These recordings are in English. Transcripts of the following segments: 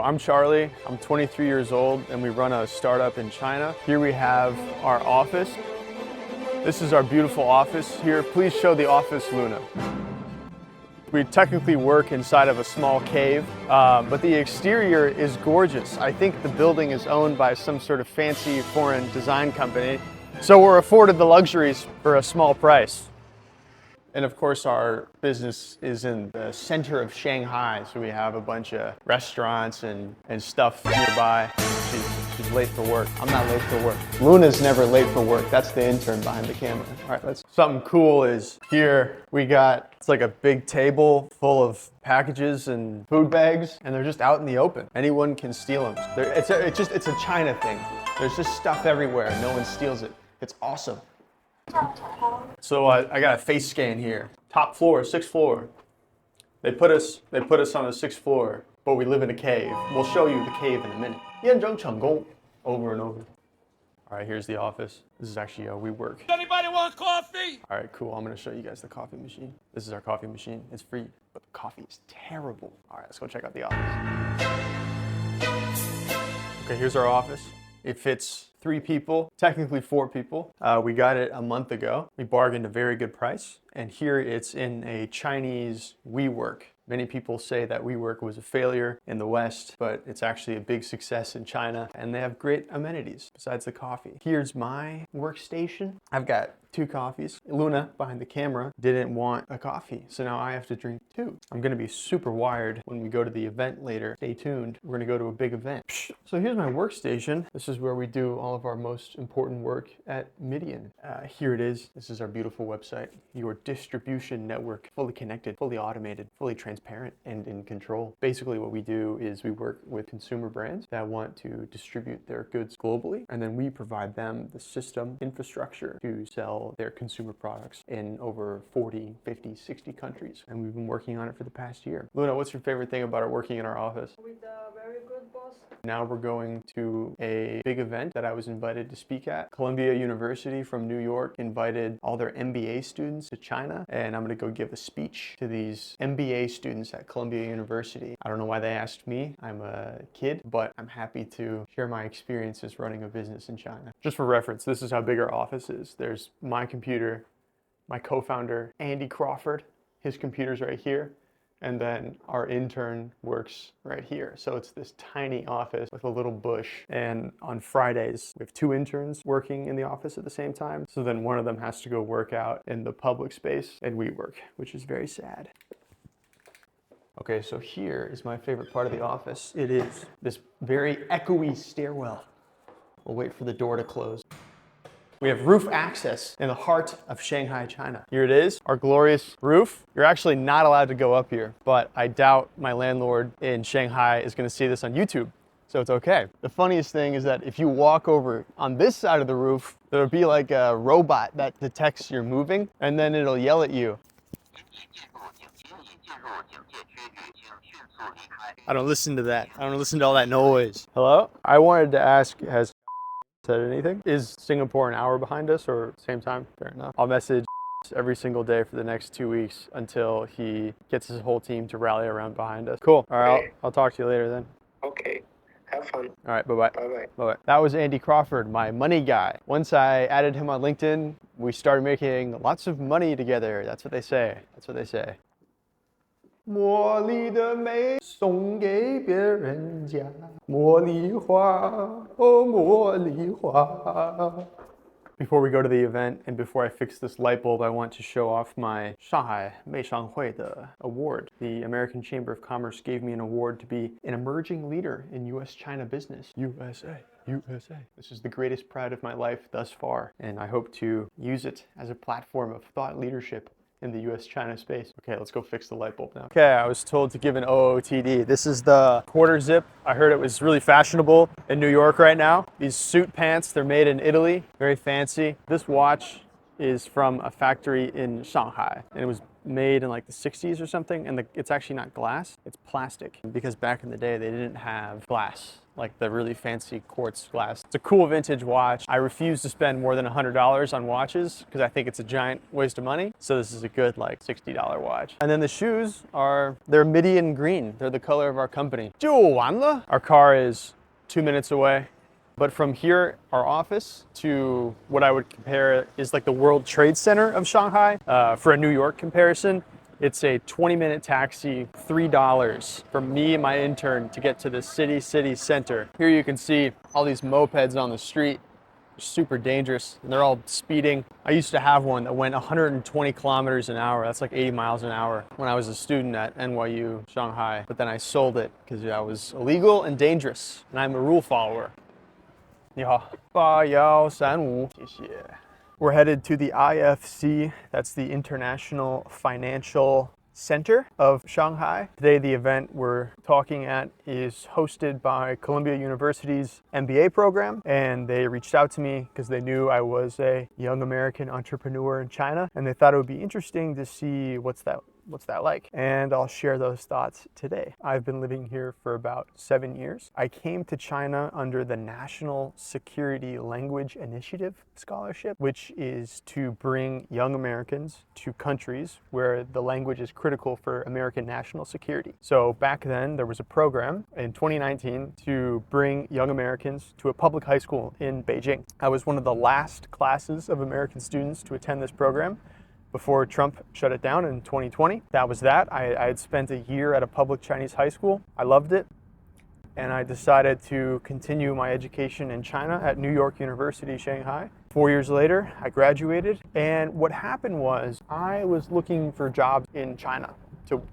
I'm Charlie, I'm 23 years old, and we run a startup in China. Here we have our office. This is our beautiful office here. Please show the office, Luna. We technically work inside of a small cave, but the exterior is gorgeous. I think the building is owned by some sort of fancy foreign design company, so we're afforded the luxuries for a small price. And of course, our business is in the center of Shanghai, so we have a bunch of restaurants and stuff nearby. She's late for work. I'm not late for work. Luna's never late for work. That's the intern behind the camera. All right, something cool is here we got, it's like a big table full of packages and food bags, and they're just out in the open. Anyone can steal them. It's a China thing. There's just stuff everywhere. No one steals it. It's awesome. So I got a face scan here. Top floor, 6th floor. They put us on the 6th floor, but we live in a cave. We'll show you the cave in a minute. 验证成功. Over and over. All right, here's the office. This is actually how we work. Anybody want coffee? All right, cool. I'm gonna show you guys the coffee machine. This is our coffee machine. It's free, but the coffee is terrible. All right, let's go check out the office. Okay, here's our office. It fits 3 people, technically 4 people. We got it a month ago. We bargained a very good price. And here it's in a Chinese WeWork. Many people say that WeWork was a failure in the West, but it's actually a big success in China. And they have great amenities besides the coffee. Here's my workstation. I've got 2 coffees. Luna, behind the camera, didn't want a coffee, so now I have to drink 2. I'm gonna be super wired when we go to the event later. Stay tuned. We're gonna go to a big event. So here's my workstation. This is where we do all of our most important work at Midian. Here it is. This is our beautiful website. Your distribution network, fully connected, fully automated, fully transparent, and in control. Basically what we do is we work with consumer brands that want to distribute their goods globally, and then we provide them the system infrastructure to sell their consumer products in over 40, 50, 60 countries. And we've been working on it for the past year. Luna, what's your favorite thing about working in our office? With a very good boss. Now we're going to a big event that I was invited to speak at. Columbia University from New York invited all their MBA students to China, and I'm gonna go give a speech to these MBA students at Columbia University. I don't know why they asked me. I'm a kid, but I'm happy to share my experiences running a business in China. Just for reference, this is how big our office is. There's my computer, my co-founder, Andy Crawford, his computer's right here. And then our intern works right here. So it's this tiny office with a little bush. And on Fridays, we have 2 interns working in the office at the same time. So then one of them has to go work out in the public space and we work, which is very sad. Okay, so here is my favorite part of the office. It is this very echoey stairwell. We'll wait for the door to close. We have roof access in the heart of Shanghai, China. Here it is, our glorious roof. You're actually not allowed to go up here, but I doubt my landlord in Shanghai is gonna see this on YouTube, so it's okay. The funniest thing is that if you walk over on this side of the roof, there'll be like a robot that detects you're moving, and then it'll yell at you. I don't listen to that. I don't listen to all that noise. Hello? I wanted to ask, has said anything? Is Singapore an hour behind us or same time? Fair enough. I'll message every single day for the next 2 weeks until he gets his whole team to rally around behind us. Cool. All right, I'll talk to you later then. Okay. Have fun. All right, bye-bye. Bye-bye. Bye-bye. That was Andy Crawford, my money guy. Once I added him on LinkedIn, we started making lots of money together. That's what they say. That's what they say. 茉莉的美送给别人家，茉莉花，哦，茉莉花。Before we go to the event and before I fix this light bulb, I want to show off my Shanghai 美商会的 award. The American Chamber of Commerce gave me an award to be an emerging leader in U.S.-China business. USA. USA. This is the greatest pride of my life thus far, and I hope to use it as a platform of thought leadership in the US-China space. Okay, let's go fix the light bulb now. Okay, I was told to give an OOTD. This is the quarter zip. I heard it was really fashionable in New York right now. These suit pants, they're made in Italy, very fancy. This watch is from a factory in Shanghai, and it was made in like the 60s or something, and it's actually not glass, it's plastic. Because back in the day, they didn't have glass, like the really fancy quartz glass. It's a cool vintage watch. I refuse to spend more than $100 on watches because I think it's a giant waste of money. So this is a good like $60 watch. And then the shoes they're Midian green. They're the color of our company. 就完了. Our car is 2 minutes away. But from here, our office, to what I would compare is like the World Trade Center of Shanghai. For a New York comparison, it's a 20-minute taxi, $3 for me and my intern to get to the city center. Here you can see all these mopeds on the street. They're super dangerous, and they're all speeding. I used to have one that went 120 kilometers an hour. That's like 80 miles an hour when I was a student at NYU Shanghai. But then I sold it because I was illegal and dangerous, and I'm a rule follower. 你好，8135，谢谢。We're headed to the IFC, that's the International Financial Center of Shanghai. Today the event we're talking at is hosted by Columbia University's MBA program, and they reached out to me because they knew I was a young American entrepreneur in China, and they thought it would be interesting to see what's that like? And I'll share those thoughts today. I've been living here for about 7 years. I came to China under the National Security Language Initiative Scholarship, which is to bring young Americans to countries where the language is critical for American national security. So back then there was a program in 2019 to bring young Americans to a public high school in Beijing. I was one of the last classes of American students to attend this program before Trump shut it down in 2020. That was that. I had spent a year at a public Chinese high school. I loved it. And I decided to continue my education in China at New York University, Shanghai. 4 years later, I graduated. And what happened was I was looking for jobs in China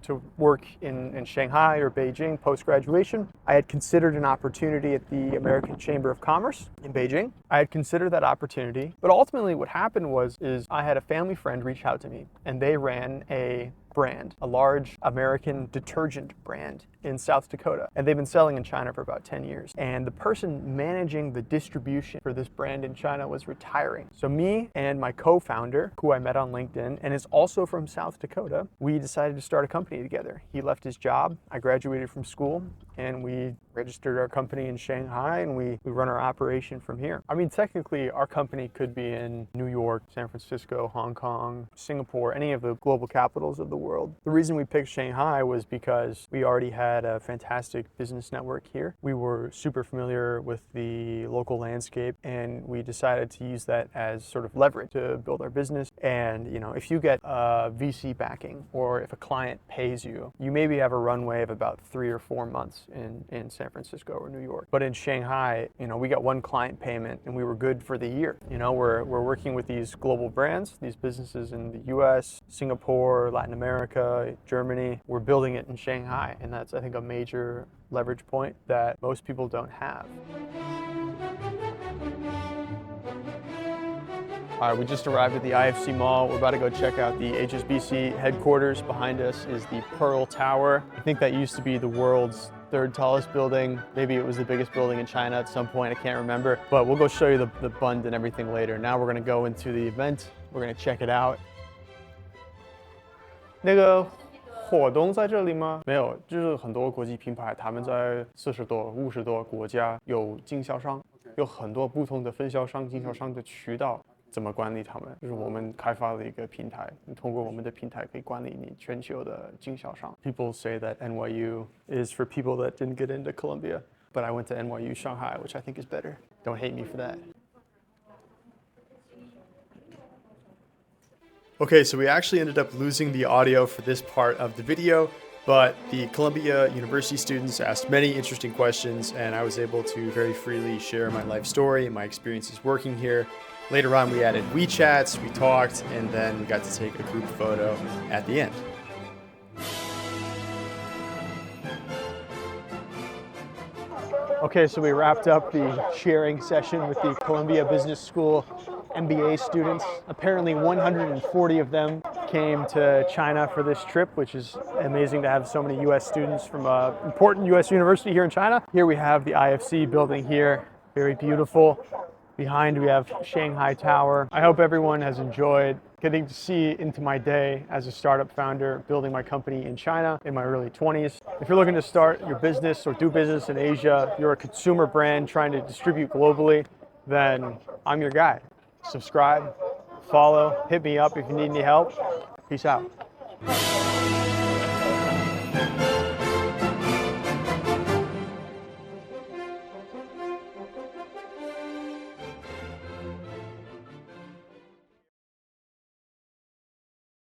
to work in Shanghai or Beijing post-graduation. I had considered an opportunity at the American Chamber of Commerce in Beijing. I had considered that opportunity, but ultimately what happened was I had a family friend reach out to me, and they ran a brand, a large American detergent brand in South Dakota. And they've been selling in China for about 10 years. And the person managing the distribution for this brand in China was retiring. So me and my co-founder, who I met on LinkedIn and is also from South Dakota, we decided to start a company together. He left his job, I graduated from school, and we registered our company in Shanghai, and we run our operation from here. I mean, technically, our company could be in New York, San Francisco, Hong Kong, Singapore, any of the global capitals of the world. The reason we picked Shanghai was because we already had a fantastic business network here. We were super familiar with the local landscape, and we decided to use that as sort of leverage to build our business. And, you know, if you get VC backing, or if a client pays you, you maybe have a runway of about 3 or 4 months in San Francisco or New York. But in Shanghai, you know, we got one client payment and we were good for the year. You know, we're working with these global brands, these businesses in the US, Singapore, Latin America, Germany. We're building it in Shanghai, and that's, I think, a major leverage point that most people don't have. All right, we just arrived at the IFC Mall. We're about to go check out the HSBC headquarters. Behind us is the Pearl Tower. I think that used to be the world's 3rd tallest building. Maybe it was the biggest building in China at some point, I can't remember. But we'll go show you the bund and everything later. Now we're gonna go into the event. We're gonna check it out. 那个活动在这里吗？没有，就是很多国际品牌，他们在40多、50多国家有经销商，有很多不同的分销商、经销商的渠道。怎么管理他们？就是我们开发了一个平台，你通过我们的平台可以管理你全球的经销商。People say that NYU is for people that didn't get into Columbia, but I went to NYU Shanghai, which I think is better. Don't hate me for that. Okay, so we actually ended up losing the audio for this part of the video, but the Columbia University students asked many interesting questions, and I was able to very freely share my life story and my experiences working here. Later on, we added WeChats, we talked, and then we got to take a group photo at the end. Okay, so we wrapped up the sharing session with the Columbia Business School MBA students. Apparently 140 of them came to China for this trip, which is amazing to have so many US students from an important US university here in China. Here we have the IFC building here, very beautiful. Behind we have Shanghai Tower. I hope everyone has enjoyed getting to see into my day as a startup founder, building my company in China in my early 20s. If you're looking to start your business or do business in Asia, you're a consumer brand trying to distribute globally, then I'm your guy. Subscribe, follow, hit me up if you need any help. Peace out.